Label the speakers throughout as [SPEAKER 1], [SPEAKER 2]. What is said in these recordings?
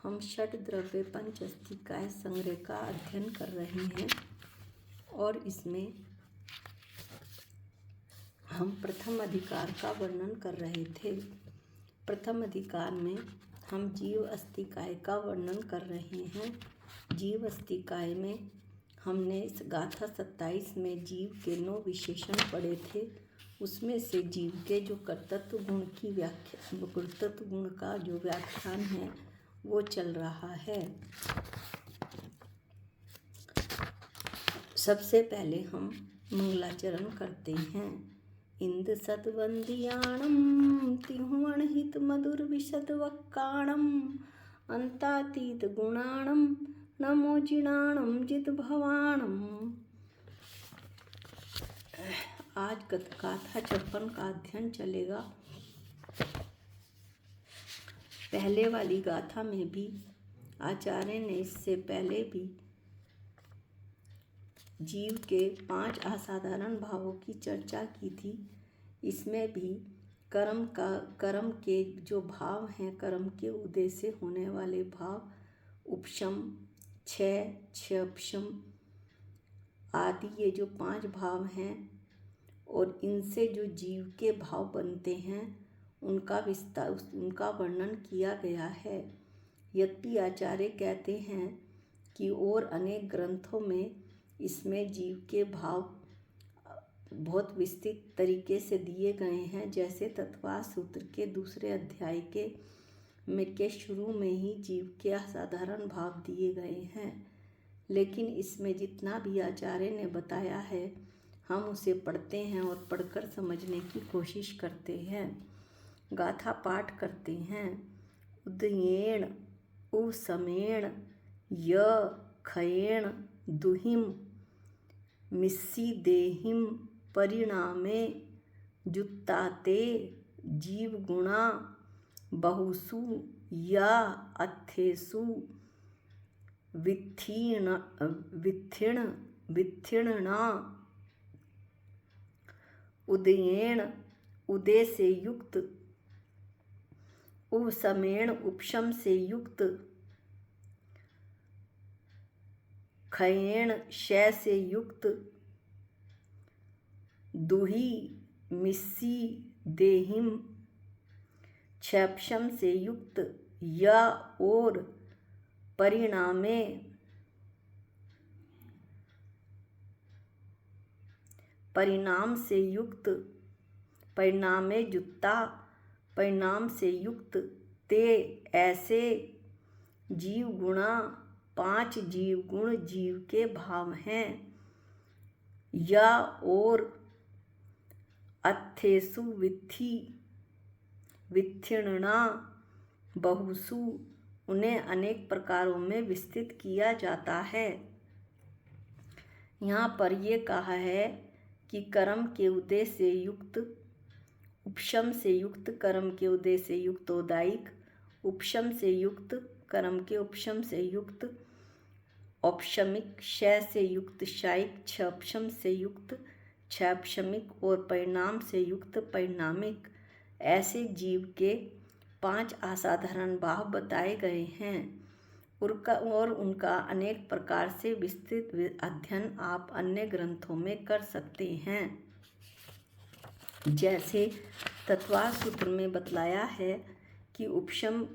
[SPEAKER 1] हम षड द्रव्य पंचस्थिकाय संग्रह का अध्ययन कर रहे हैं और इसमें हम प्रथम अधिकार का वर्णन कर रहे थे। प्रथम अधिकार में हम जीव अस्थिकाय का वर्णन कर रहे हैं। जीव अस्थिकाय में हमने इस गाथा 27 में जीव के 9 विशेषण पढ़े थे। उसमें से जीव के जो कर्तृत्व गुण की व्याख्या, कर्तृत्व गुण का जो व्याख्यान है वो चल रहा है। सबसे पहले हम मंगलाचरण करते हैं। इंद सतवंदियाणम तिहुवण हित मधुर विशद वक्काणम अंतातीत गुणाणम नमो जिणाणम जित भवाणम। आज गाथा 56 का अध्ययन चलेगा। पहले वाली गाथा में भी आचार्य ने इससे पहले भी जीव के 5 असाधारण भावों की चर्चा की थी। इसमें भी कर्म के जो भाव हैं, कर्म के उदय से होने वाले भाव, उपशम, क्षयपशम आदि, ये जो 5 भाव हैं और इनसे जो जीव के भाव बनते हैं उनका वर्णन किया गया है। यद्यपि आचार्य कहते हैं कि और अनेक ग्रंथों में इसमें जीव के भाव बहुत विस्तृत तरीके से दिए गए हैं। जैसे तत्वार सूत्र के 2 अध्याय के शुरू में ही जीव के असाधारण भाव दिए गए हैं। लेकिन इसमें जितना भी आचार्य ने बताया है हम उसे पढ़ते हैं और पढ़कर समझने की कोशिश करते हैं। गाथा पाठ करते हैं। उदयेण उसमेण य खयेण दुहिम मिस्सी देहिम परिणामे जुत्ताते जीव गुणा बहुसु या अथेसु वित्थिणना। उदयेण उदय से युक्त, उपसमेण उपशम से युक्त, खयेण क्षय से युक्त, दुही मिस्सी देहिम क्षयपशम से युक्त, या और परिणाम से युक्त, परिणामे जुत्ता परिणाम से युक्त, ते ऐसे जीव गुणा 5 जीव गुण जीव के भाव हैं। या और अथेसु वित्थिणना बहुसु, उन्हें अनेक प्रकारों में विस्तृत किया जाता है। यहाँ पर ये कहा है कि कर्म के उदय से युक्त, उपशम से युक्त, कर्म के उदय से युक्त औदायिक, उपशम से युक्त, कर्म के उपशम से युक्त औपशमिक, क्षय से युक्त क्षयिक, क्षयपशम से युक्त क्षयपशमिक और परिणाम से युक्त परिणामिक, ऐसे जीव के 5 असाधारण भाव बताए गए हैं। और उनका अनेक प्रकार से विस्तृत अध्ययन आप अन्य ग्रंथों में कर सकते हैं। जैसे तत्वार सूत्र में बतलाया है कि उपशम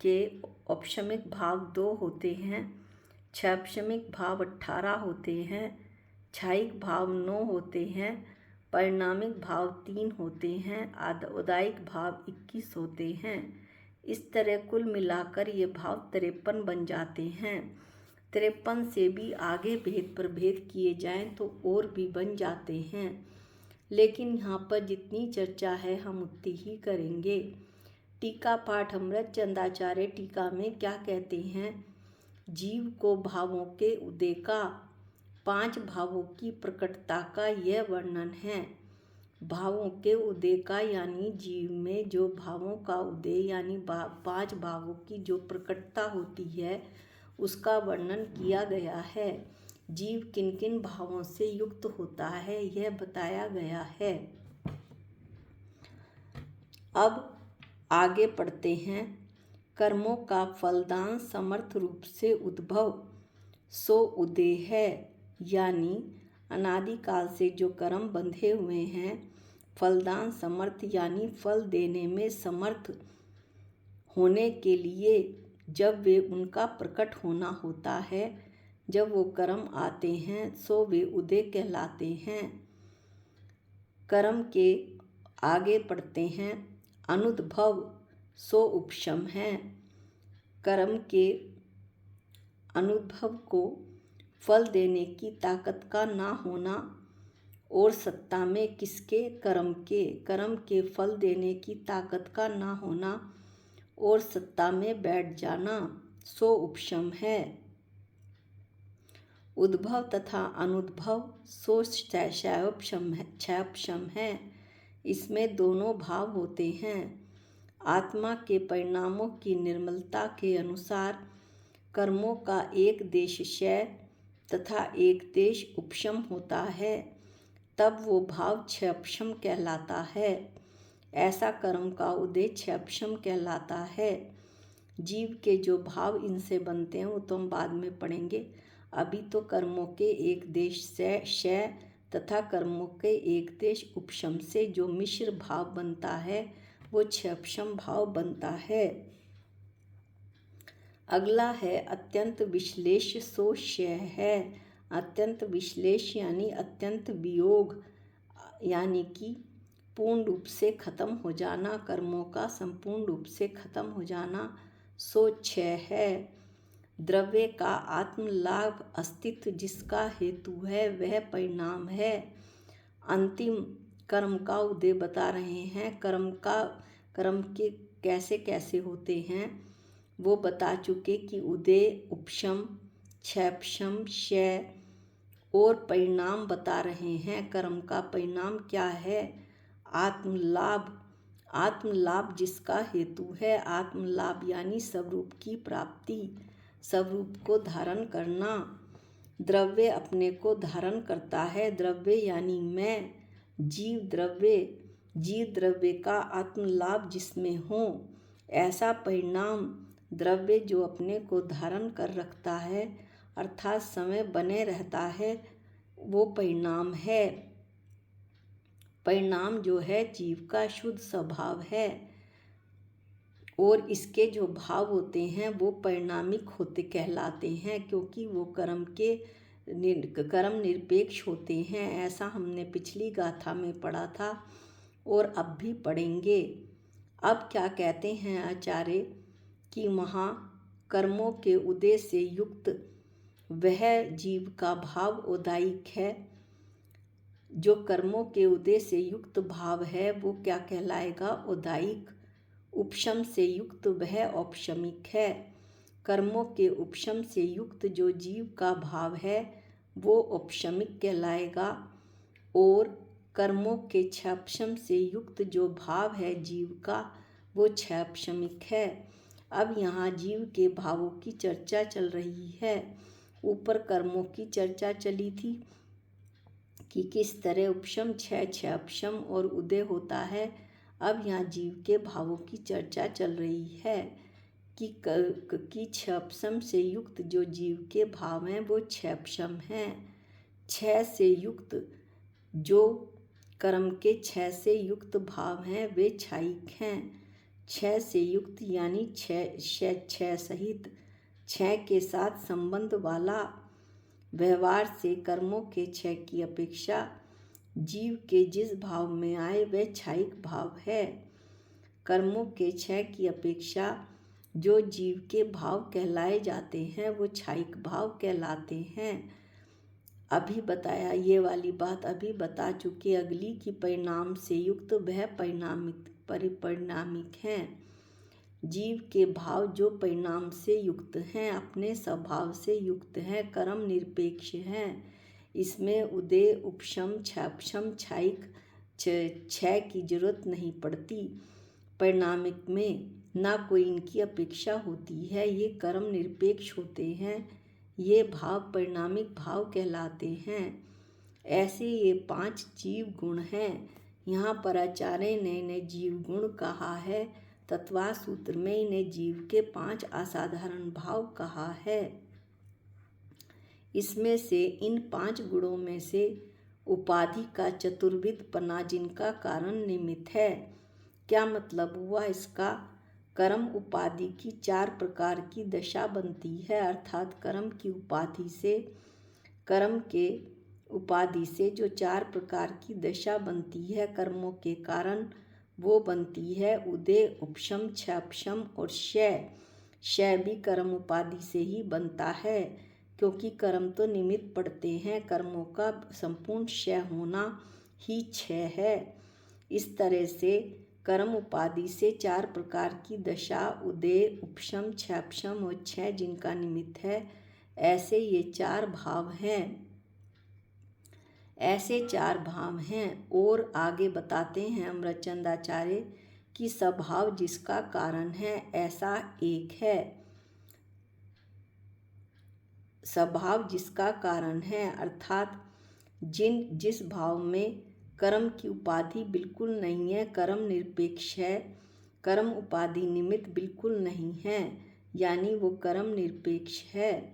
[SPEAKER 1] के औपशमिक भाव 2 होते हैं, क्षयपशमिक भाव 18 होते हैं, क्षयिक भाव 9 होते हैं, परिणामिक भाव 3 होते हैं, औदायिक भाव 21 होते हैं। इस तरह कुल मिलाकर ये भाव 53 बन जाते हैं। 53 से भी आगे भेद प्रभेद किए जाएं तो और भी बन जाते हैं, लेकिन यहाँ पर जितनी चर्चा है हम उतनी ही करेंगे। टीका पाठ अमृत चंदाचार्य टीका में क्या कहते हैं? जीव को भावों के उदय का, 5 भावों की प्रकटता का यह वर्णन है। भावों के उदय का यानी जीव में जो भावों का उदय यानी 5 भावों की जो प्रकटता होती है उसका वर्णन किया गया है। जीव किन किन भावों से युक्त होता है यह बताया गया है। अब आगे पढ़ते हैं। कर्मों का फलदान समर्थ रूप से उद्भव सो उदय है, यानी अनादिकाल से जो कर्म बंधे हुए हैं, फलदान समर्थ यानी फल देने में समर्थ होने के लिए जब वे उनका प्रकट होना होता है, जब वो कर्म आते हैं सो वे उदय कहलाते हैं। कर्म के आगे पढ़ते हैं। अनुद्भव सो उपशम है। कर्म के अनुभव को फल देने की ताकत का ना होना और सत्ता में किसके, कर्म के फल देने की ताकत का ना होना और सत्ता में बैठ जाना सो उपशम है। उद्भव तथा अनुद्भव सो क्षयोपशम है। इसमें दोनों भाव होते हैं। आत्मा के परिणामों की निर्मलता के अनुसार कर्मों का एक देश क्षय तथा एक देश उपशम होता है, तब वो भाव क्षयपशम कहलाता है। ऐसा कर्म का उदय क्षयपशम कहलाता है। जीव के जो भाव इनसे बनते हैं वो तो हम बाद में पढ़ेंगे। अभी तो कर्मों के एक देश से क्षय तथा कर्मों के एक देश उपशम से जो मिश्र भाव बनता है वो क्षयपशम भाव बनता है। अगला है अत्यंत विश्लेष सो क्षय है। अत्यंत विश्लेष यानी अत्यंत वियोग, यानी कि पूर्ण रूप से खत्म हो जाना, कर्मों का संपूर्ण रूप से खत्म हो जाना सो क्षय है। द्रव्य का आत्मलाभ अस्तित्व जिसका हेतु है वह परिणाम है। अंतिम कर्म का उदय बता रहे हैं। कर्म के कैसे कैसे होते हैं वो बता चुके कि उदय, उपशम, क्षयपशम, क्षय और परिणाम बता रहे हैं। कर्म का परिणाम क्या है? आत्मलाभ। आत्मलाभ जिसका हेतु है, आत्मलाभ यानी स्वरूप की प्राप्ति, स्वरूप को धारण करना। द्रव्य अपने को धारण करता है। द्रव्य यानी मैं, जीव द्रव्य का आत्मलाभ जिसमें हो, ऐसा परिणाम द्रव्य जो अपने को धारण कर रखता है अर्थात समय बने रहता है, वो परिणाम है। परिणाम जो है जीव का शुद्ध स्वभाव है और इसके जो भाव होते हैं वो परिणामिक होते कहलाते हैं, क्योंकि वो कर्म निरपेक्ष होते हैं। ऐसा हमने पिछली गाथा में पढ़ा था और अब भी पढ़ेंगे। अब क्या कहते हैं आचार्य कि वहाँ कर्मों के उदय से युक्त वह जीव का भाव औदायिक है। जो कर्मों के उदय से युक्त भाव है वो क्या कहलाएगा? औदायिक। उपशम से युक्त वह औपशमिक है। कर्मों के उपशम से युक्त जो जीव का भाव है वो औपशमिक कहलाएगा और कर्मों के क्षयपशम से युक्त जो भाव है जीव का वो क्षयपशमिक है। अब यहाँ जीव के भावों की चर्चा चल रही है। ऊपर कर्मों की चर्चा चली थी कि किस तरह उपशम, क्षयपशम और उदय होता है। अब यहाँ जीव के भावों की चर्चा चल रही है कि क्षयपशम से युक्त जो जीव के भाव हैं वो क्षयपशम हैं। क्षय से युक्त जो कर्म के क्षय से युक्त भाव हैं वे क्षयिक हैं। क्षय से युक्त यानी क्षय सहित, क्षय के साथ संबंध वाला व्यवहार से कर्मों के क्षय की अपेक्षा जीव के जिस भाव में आए वह क्षयिक भाव है। कर्मों के क्षय की अपेक्षा जो जीव के भाव कहलाए जाते हैं वो क्षयिक भाव कहलाते हैं। अभी बताया, ये वाली बात अभी बता चुके। अगली की परिणाम से युक्त वह परिणामिक हैं। जीव के भाव जो परिणाम से युक्त हैं, अपने स्वभाव से युक्त हैं, कर्म निरपेक्ष हैं। इसमें उदय, उपशम, क्षयपशम, क्षयिक, क्षय की जरूरत नहीं पड़ती। परिणामिक में ना कोई इनकी अपेक्षा होती है। ये कर्म निरपेक्ष होते हैं। ये भाव परिणामिक भाव कहलाते हैं। ऐसे ये 5 जीव गुण हैं। यहाँ पर आचार्य ने जीव गुण कहा है तत्वा सूत्र में इन्हें जीव के 5 असाधारण भाव कहा है। इसमें से इन 5 गुणों में से उपाधि का चतुर्विधपना जिनका कारण निमित्त है। क्या मतलब हुआ इसका? कर्म उपाधि की 4 प्रकार की दशा बनती है, अर्थात कर्म के उपाधि से जो 4 प्रकार की दशा बनती है कर्मों के कारण, वो बनती है उदय, उपशम, क्षयपशम और क्षय। क्षय भी कर्म उपाधि से ही बनता है, क्योंकि कर्म तो निमित्त पड़ते हैं, कर्मों का संपूर्ण क्षय होना ही क्षय है। इस तरह से कर्म उपाधि से 4 प्रकार की दशा उदय, उपशम, क्षयपशम और क्षय जिनका निमित्त है, ऐसे ये 4 भाव हैं। और आगे बताते हैं अमृतचंदाचार्य कि स्वभाव जिसका कारण है ऐसा एक है। स्वभाव जिसका कारण है अर्थात जिस भाव में कर्म की उपाधि बिल्कुल नहीं है, कर्म निरपेक्ष है, कर्म उपाधि निमित्त बिल्कुल नहीं है, यानी वो कर्म निरपेक्ष है।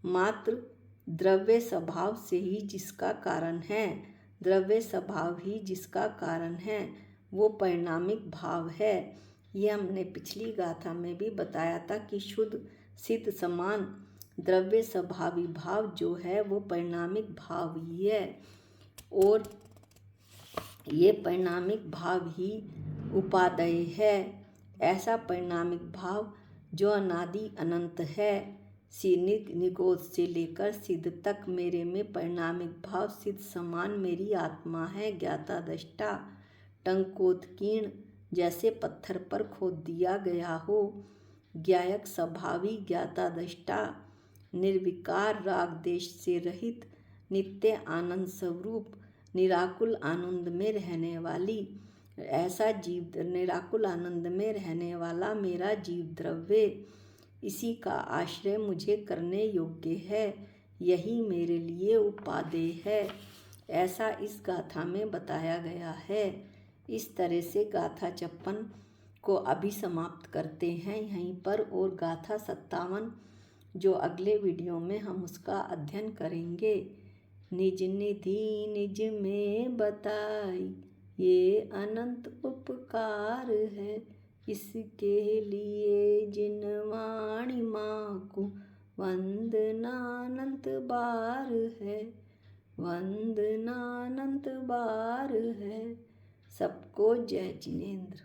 [SPEAKER 1] मात्र द्रव्य स्वभाव से ही जिसका कारण है, द्रव्य स्वभाव ही जिसका कारण है, वो परिणामिक भाव है। ये हमने पिछली गाथा में भी बताया था कि शुद्ध सिद्ध समान द्रव्य स्वभावी भाव जो है वो परिणामिक भाव ही है, और ये परिणामिक भाव ही उपादेय है। ऐसा परिणामिक भाव जो अनादि अनंत है, निगोद से लेकर सिद्ध तक मेरे में परिणामिक भाव सिद्ध समान मेरी आत्मा है। ज्ञाता दृष्टा टंकोत्कीर्ण जैसे पत्थर पर खोद दिया गया हो, ज्ञायक स्वभावी ज्ञाता दृष्टा निर्विकार राग देश से रहित नित्य आनंद स्वरूप निराकुल आनंद में रहने वाली, ऐसा जीव निराकुल आनंद में रहने वाला मेरा जीव द्रव्य, इसी का आश्रय मुझे करने योग्य है, यही मेरे लिए उपादेय है। ऐसा इस गाथा में बताया गया है। इस तरह से गाथा 56 को अभी समाप्त करते हैं यहीं पर, और गाथा 57 जो अगले वीडियो में हम उसका अध्ययन करेंगे। निज निधि निज में बताई ये अनंत उपकार है, इसके लिए जिन वाणी माँ को वंदनानंत बार है, वंदनानंत बार है। सबको जय जिनेन्द्र।